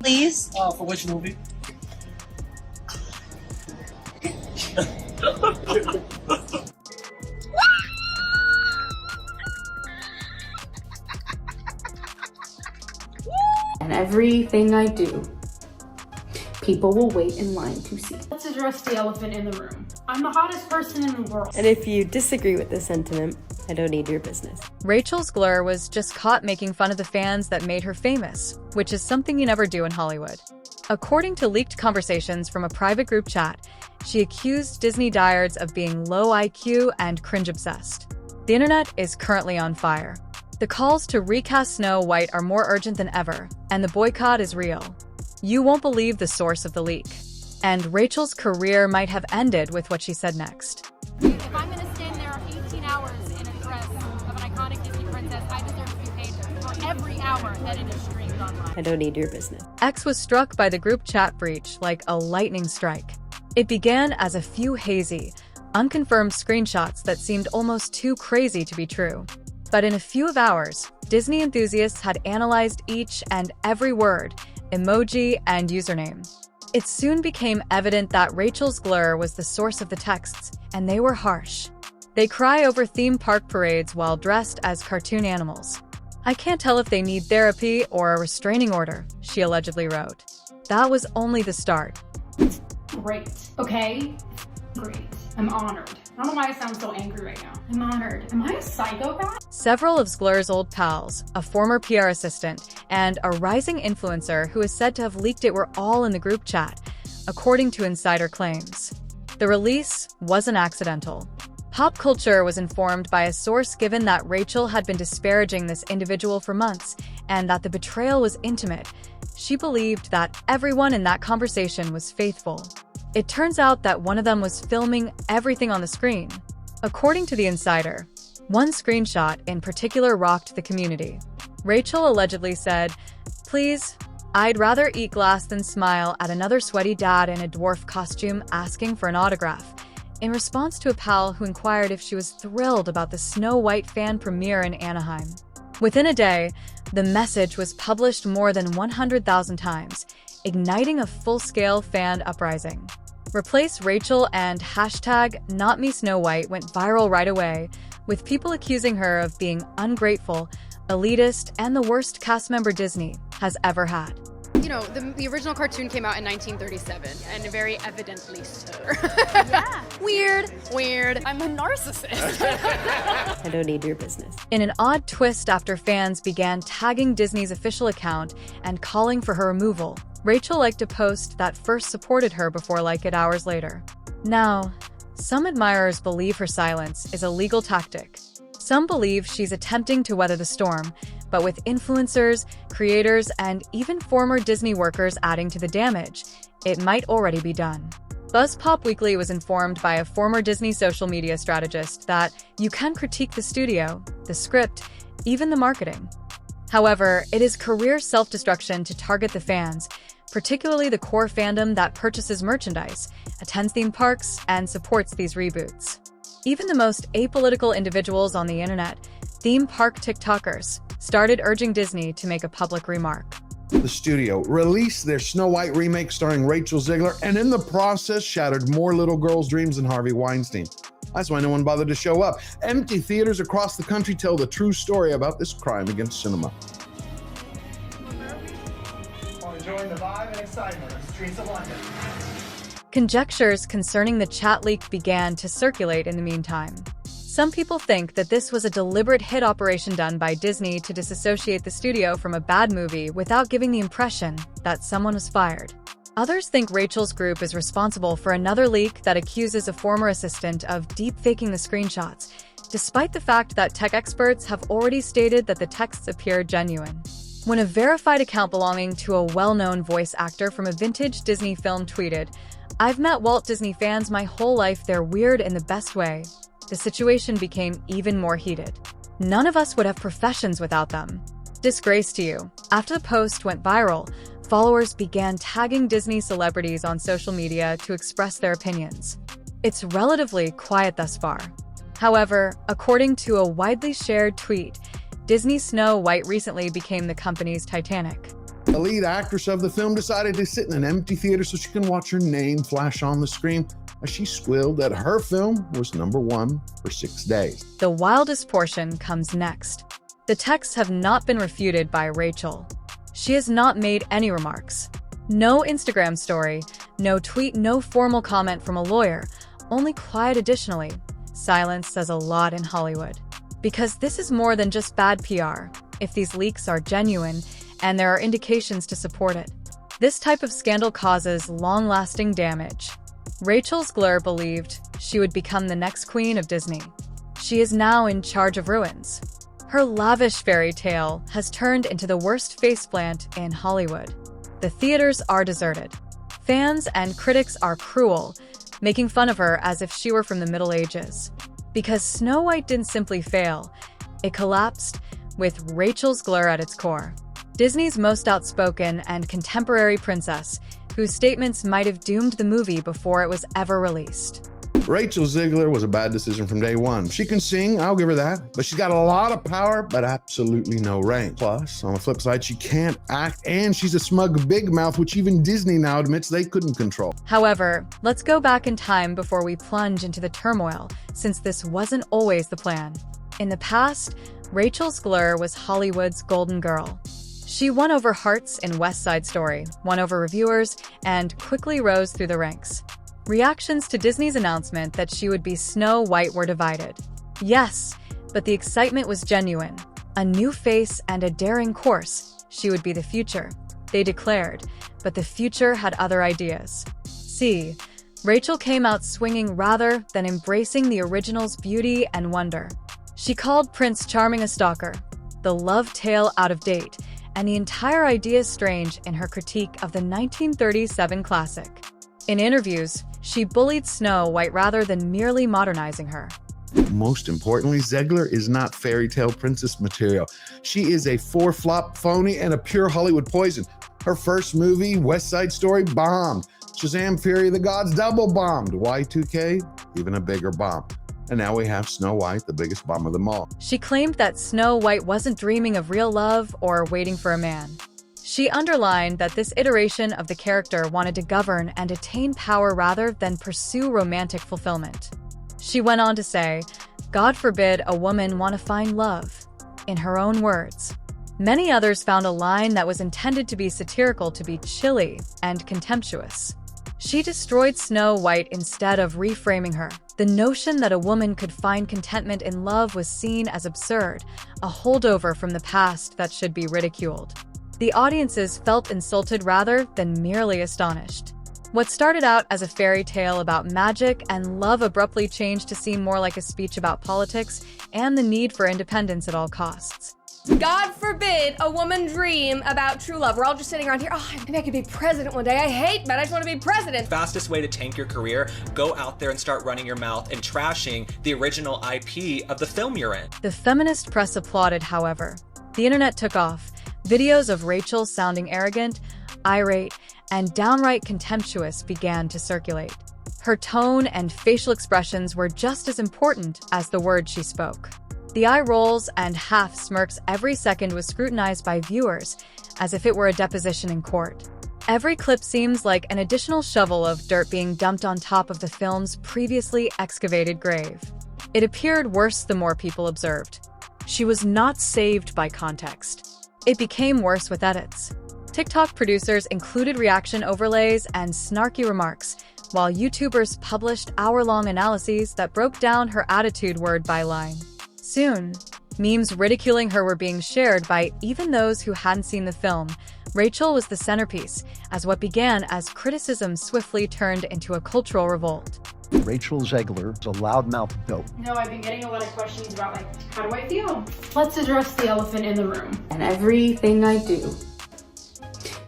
please. For which movie? And everything I do, people will wait in line to see. Let's address the elephant in the room. I'm the hottest person in the world. And if you disagree with this sentiment, I don't need your business. Rachel Zegler was just caught making fun of the fans that made her famous, which is something you never do in Hollywood. According to leaked conversations from a private group chat, she accused Disney diehards of being low IQ and cringe-obsessed. The internet is currently on fire. The calls to recast Snow White are more urgent than ever, and the boycott is real. You won't believe the source of the leak. And Rachel's career might have ended with what she said next. If I'm going to stand there 18 hours in a dress of an iconic Disney princess, I deserve to be paid for every hour that it is streamed online. I don't need your business. X was struck by the group chat breach like a lightning strike. It began as a few hazy, unconfirmed screenshots that seemed almost too crazy to be true. But in a few hours, Disney enthusiasts had analyzed each and every word, emoji, and username. It soon became evident that Rachel Zegler was the source of the texts, and they were harsh. They cry over theme park parades while dressed as cartoon animals. I can't tell if they need therapy or a restraining order, she allegedly wrote. That was only the start. Great. Okay? Great. I'm honored. I don't know why I sound so angry right now. I'm honored. Am I a psychopath? Several of Zegler's old pals, a former PR assistant, and a rising influencer who is said to have leaked it were all in the group chat, according to insider claims. The release wasn't accidental. Pop culture was informed by a source given that Rachel had been disparaging this individual for months and that the betrayal was intimate. She believed that everyone in that conversation was faithful. It turns out that one of them was filming everything on the screen. According to the insider, one screenshot in particular rocked the community. Rachel allegedly said, "Please, I'd rather eat glass than smile" at another sweaty dad in a dwarf costume asking for an autograph, in response to a pal who inquired if she was thrilled about the Snow White fan premiere in Anaheim. Within a day, the message was published more than 100,000 times, igniting a full-scale fan uprising. Replace Rachel and #NotMeSnowWhite went viral right away, with people accusing her of being ungrateful, elitist, and the worst cast member Disney has ever had. You know, the original cartoon came out in 1937, and very evidently so. Yeah. Weird. I'm a narcissist. I don't need your business. In an odd twist after fans began tagging Disney's official account and calling for her removal, Rachel liked a post that first supported her before liked it hours later. Now, some admirers believe her silence is a legal tactic. Some believe she's attempting to weather the storm, but with influencers, creators, and even former Disney workers adding to the damage, it might already be done. BuzzPop Weekly was informed by a former Disney social media strategist that you can critique the studio, the script, even the marketing. However, it is career self-destruction to target the fans, particularly the core fandom that purchases merchandise, attends theme parks, and supports these reboots. Even the most apolitical individuals on the internet, theme park TikTokers, started urging Disney to make a public remark. The studio released their Snow White remake starring Rachel Zegler, and in the process shattered more little girls' dreams than Harvey Weinstein. That's why no one bothered to show up. Empty theaters across the country tell the true story about this crime against cinema. Enjoying the vibe and excitement of the streets of London. Conjectures concerning the chat leak began to circulate in the meantime. Some people think that this was a deliberate hit operation done by Disney to disassociate the studio from a bad movie without giving the impression that someone was fired. Others think Rachel's group is responsible for another leak that accuses a former assistant of deep-faking the screenshots, despite the fact that tech experts have already stated that the texts appear genuine. When a verified account belonging to a well-known voice actor from a vintage Disney film tweeted, "I've met Walt Disney fans my whole life, they're weird in the best way," the situation became even more heated. None of us would have professions without them. Disgrace to you. After the post went viral, followers began tagging Disney celebrities on social media to express their opinions. It's relatively quiet thus far. However, according to a widely shared tweet, Disney Snow White recently became the company's Titanic. The lead actress of the film decided to sit in an empty theater so she can watch her name flash on the screen as she squealed that her film was #1 for 6 days. The wildest portion comes next. The texts have not been refuted by Rachel. She has not made any remarks. No Instagram story, no tweet, no formal comment from a lawyer, only quiet additionally. Silence says a lot in Hollywood. Because this is more than just bad PR. If these leaks are genuine, and there are indications to support it, this type of scandal causes long-lasting damage. Rachel Zegler believed she would become the next queen of Disney. She is now in charge of ruins. Her lavish fairy tale has turned into the worst faceplant in Hollywood. The theaters are deserted. Fans and critics are cruel, making fun of her as if she were from the Middle Ages. Because Snow White didn't simply fail, it collapsed with Rachel Zegler at its core. Disney's most outspoken and contemporary princess, whose statements might have doomed the movie before it was ever released. Rachel Zegler was a bad decision from day one. She can sing, I'll give her that, but she's got a lot of power, but absolutely no range. Plus, on the flip side, she can't act, and she's a smug big mouth, which even Disney now admits they couldn't control. However, let's go back in time before we plunge into the turmoil, since this wasn't always the plan. In the past, Rachel Zegler was Hollywood's golden girl. She won over hearts in West Side Story, won over reviewers, and quickly rose through the ranks. Reactions to Disney's announcement that she would be Snow White were divided. Yes, but the excitement was genuine. A new face and a daring course. She would be the future, they declared, but the future had other ideas. See, Rachel came out swinging rather than embracing the original's beauty and wonder. She called Prince Charming a stalker, the love tale out of date, and the entire idea strange in her critique of the 1937 classic. In interviews, she bullied Snow White rather than merely modernizing her. Most importantly, Zegler is not fairy tale princess material. She is a four-flop phony and a pure Hollywood poison. Her first movie, West Side Story, bombed. Shazam! Fury of the Gods double bombed. Y2K, even a bigger bomb. And now we have Snow White, the biggest bomb of them all. She claimed that Snow White wasn't dreaming of real love or waiting for a man. She underlined that this iteration of the character wanted to govern and attain power rather than pursue romantic fulfillment. She went on to say, "God forbid a woman want to find love." In her own words. Many others found a line that was intended to be satirical to be chilly and contemptuous. She destroyed Snow White instead of reframing her. The notion that a woman could find contentment in love was seen as absurd, a holdover from the past that should be ridiculed. The audiences felt insulted rather than merely astonished. What started out as a fairy tale about magic and love abruptly changed to seem more like a speech about politics and the need for independence at all costs. God forbid a woman dream about true love. We're all just sitting around here, oh, maybe I could be president one day. I hate men, I just want to be president. Fastest way to tank your career, go out there and start running your mouth and trashing the original IP of the film you're in. The feminist press applauded, however. The internet took off. Videos of Rachel sounding arrogant, irate, and downright contemptuous began to circulate. Her tone and facial expressions were just as important as the words she spoke. The eye rolls and half smirks every second was scrutinized by viewers, as if it were a deposition in court. Every clip seems like an additional shovel of dirt being dumped on top of the film's previously excavated grave. It appeared worse the more people observed. She was not saved by context. It became worse with edits. TikTok producers included reaction overlays and snarky remarks, while YouTubers published hour-long analyses that broke down her attitude word by line. Soon, memes ridiculing her were being shared by even those who hadn't seen the film. Rachel was the centerpiece, as what began as criticism swiftly turned into a cultural revolt. Rachel Zegler is a loudmouth dope. No, I've been getting a lot of questions about, how do I feel? Let's address the elephant in the room. And everything I do,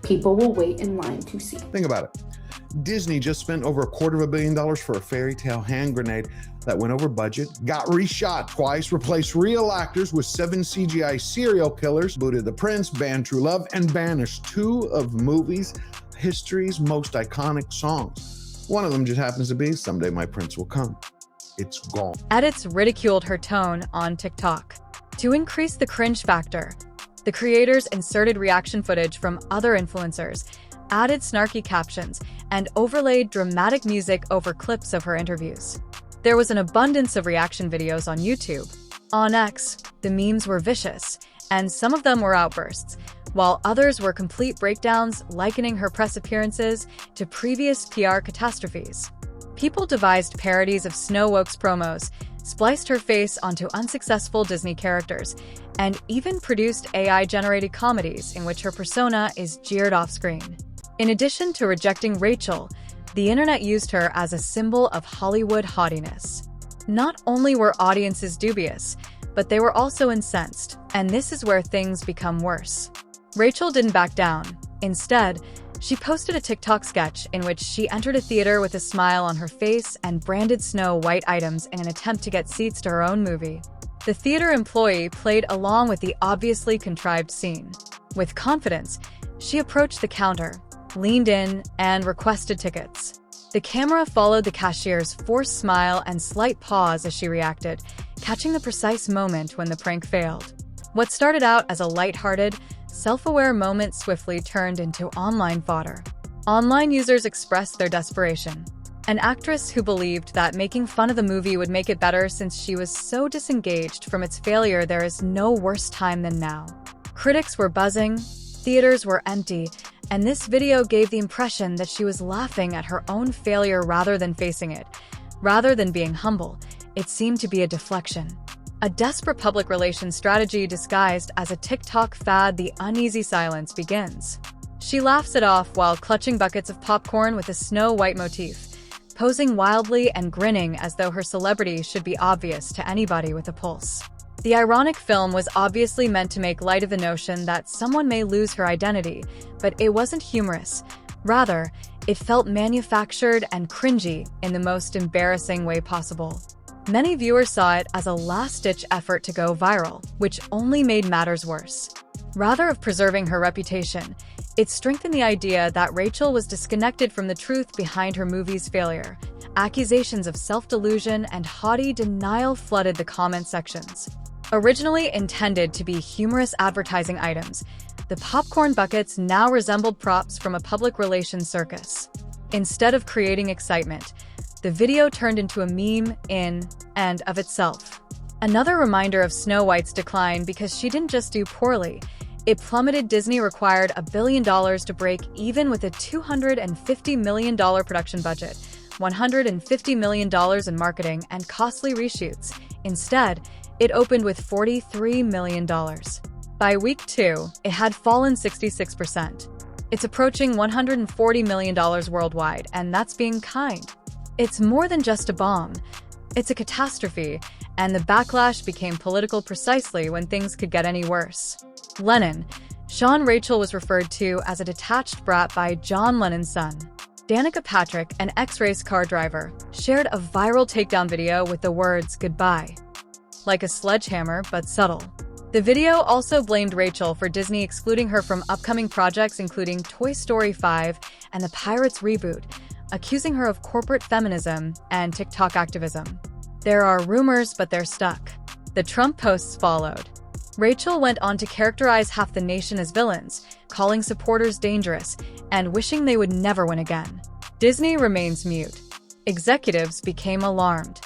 people will wait in line to see. Think about it. Disney just spent over $250 million for a fairy tale hand grenade that went over budget, got reshot twice, replaced real actors with 7 CGI serial killers, booted the prince, banned True Love, and banished 2 of movies' history's most iconic songs. One of them just happens to be Someday My Prince Will Come. It's gone. Edits ridiculed her tone on TikTok. To increase the cringe factor, The creators inserted reaction footage from other influencers, added snarky captions, and overlaid dramatic music over clips of her interviews. There was an abundance of reaction videos on YouTube. On X, the memes were vicious, and some of them were outbursts, while others were complete breakdowns likening her press appearances to previous PR catastrophes. People devised parodies of Snow Woke's promos, spliced her face onto unsuccessful Disney characters, and even produced AI-generated comedies in which her persona is jeered off-screen. In addition to rejecting Rachel, the internet used her as a symbol of Hollywood haughtiness. Not only were audiences dubious, but they were also incensed, and this is where things become worse. Rachel didn't back down. Instead, she posted a TikTok sketch in which she entered a theater with a smile on her face and branded Snow White items in an attempt to get seats to her own movie. The theater employee played along with the obviously contrived scene. With confidence, she approached the counter, leaned in, and requested tickets. The camera followed the cashier's forced smile and slight pause as she reacted, catching the precise moment when the prank failed. What started out as a lighthearted, self-aware moment swiftly turned into online fodder. Online users expressed their desperation. An actress who believed that making fun of the movie would make it better since she was so disengaged from its failure, there is no worse time than now. Critics were buzzing, theaters were empty, and this video gave the impression that she was laughing at her own failure rather than facing it. Rather than being humble, it seemed to be a deflection. A desperate public relations strategy disguised as a TikTok fad. The uneasy silence begins. She laughs it off while clutching buckets of popcorn with a Snow White motif, posing wildly and grinning as though her celebrity should be obvious to anybody with a pulse. The ironic film was obviously meant to make light of the notion that someone may lose her identity, but it wasn't humorous. Rather, it felt manufactured and cringy in the most embarrassing way possible. Many viewers saw it as a last-ditch effort to go viral, which only made matters worse. Rather of preserving her reputation, it strengthened the idea that Rachel was disconnected from the truth behind her movie's failure. Accusations of self-delusion and haughty denial flooded the comment sections. Originally intended to be humorous advertising items, the popcorn buckets now resembled props from a public relations circus. Instead of creating excitement, the video turned into a meme in and of itself. Another reminder of Snow White's decline because she didn't just do poorly. It plummeted. Disney required $1 billion to break even with a $250 million production budget, $150 million in marketing, and costly reshoots. Instead, it opened with $43 million. By week 2, it had fallen 66%. It's approaching $140 million worldwide, and that's being kind. It's more than just a bomb. It's a catastrophe, and the backlash became political precisely when things could get any worse. Lennon. Sean Rachel was referred to as a detached brat by John Lennon's son. Danica Patrick, an ex-race car driver, shared a viral takedown video with the words "goodbye." Like a sledgehammer, but subtle. The video also blamed Rachel for Disney excluding her from upcoming projects including Toy Story 5 and the Pirates reboot, accusing her of corporate feminism and TikTok activism. There are rumors, but they're stuck. The Trump posts followed. Rachel went on to characterize half the nation as villains, calling supporters dangerous, and wishing they would never win again. Disney remains mute. Executives became alarmed.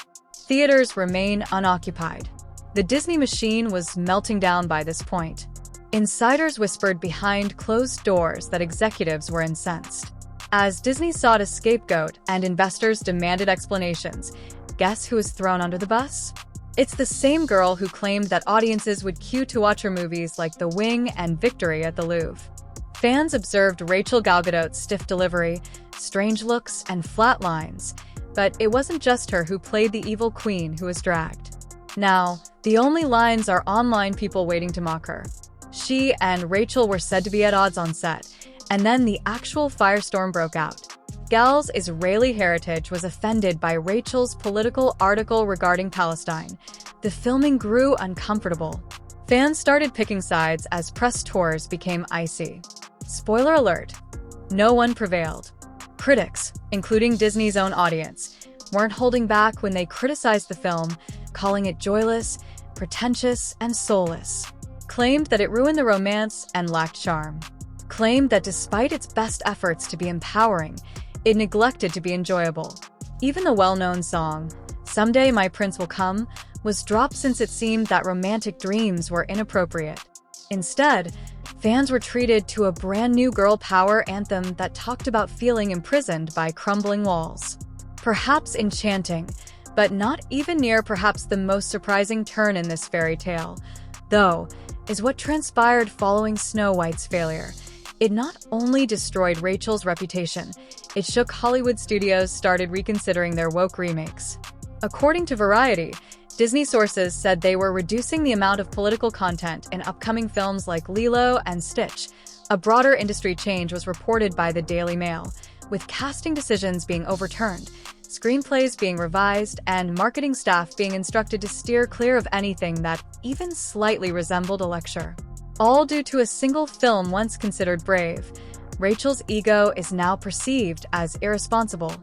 Theaters remain unoccupied. The Disney machine was melting down by this point. Insiders whispered behind closed doors that executives were incensed. As Disney sought a scapegoat and investors demanded explanations, guess who was thrown under the bus? It's the same girl who claimed that audiences would queue to watch her movies like The Wing and Victory at the Louvre. Fans observed Rachel Gal Gadot's stiff delivery, strange looks, and flat lines. But it wasn't just her who played the evil queen who was dragged. Now, the only lines are online people waiting to mock her. She and Rachel were said to be at odds on set, and then the actual firestorm broke out. Gal's Israeli heritage was offended by Rachel's political article regarding Palestine. The filming grew uncomfortable. Fans started picking sides as press tours became icy. Spoiler alert: no one prevailed. Critics, including Disney's own audience, weren't holding back when they criticized the film, calling it joyless, pretentious, and soulless. claimed that it ruined the romance and lacked charm, claimed that despite its best efforts to be empowering, it neglected to be enjoyable. Even the well-known song, "Someday My Prince Will Come," was dropped since it seemed that romantic dreams were inappropriate. Instead, fans were treated to a brand new girl power anthem that talked about feeling imprisoned by crumbling walls. Perhaps enchanting, but not even near perhaps the most surprising turn in this fairy tale, though, is what transpired following Snow White's failure. It not only destroyed Rachel's reputation, it shook Hollywood studios started reconsidering their woke remakes. According to Variety, Disney sources said they were reducing the amount of political content in upcoming films like Lilo and Stitch. A broader industry change was reported by the Daily Mail, with casting decisions being overturned, screenplays being revised, and marketing staff being instructed to steer clear of anything that even slightly resembled a lecture. All due to a single film once considered brave. Rachel's ego is now perceived as irresponsible.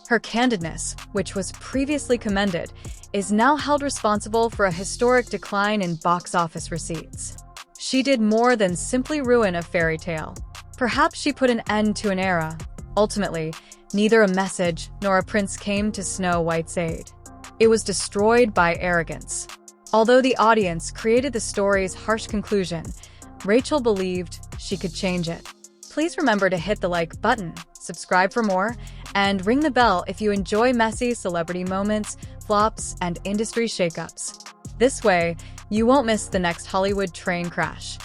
Her candidness, which was previously commended, is now held responsible for a historic decline in box office receipts. She did more than simply ruin a fairy tale. Perhaps she put an end to an era. Ultimately, neither a message nor a prince came to Snow White's aid. It was destroyed by arrogance. Although the audience created the story's harsh conclusion, Rachel believed she could change it. Please remember to hit the like button, subscribe for more, and ring the bell if you enjoy messy celebrity moments, flops, and industry shakeups. This way, you won't miss the next Hollywood train crash.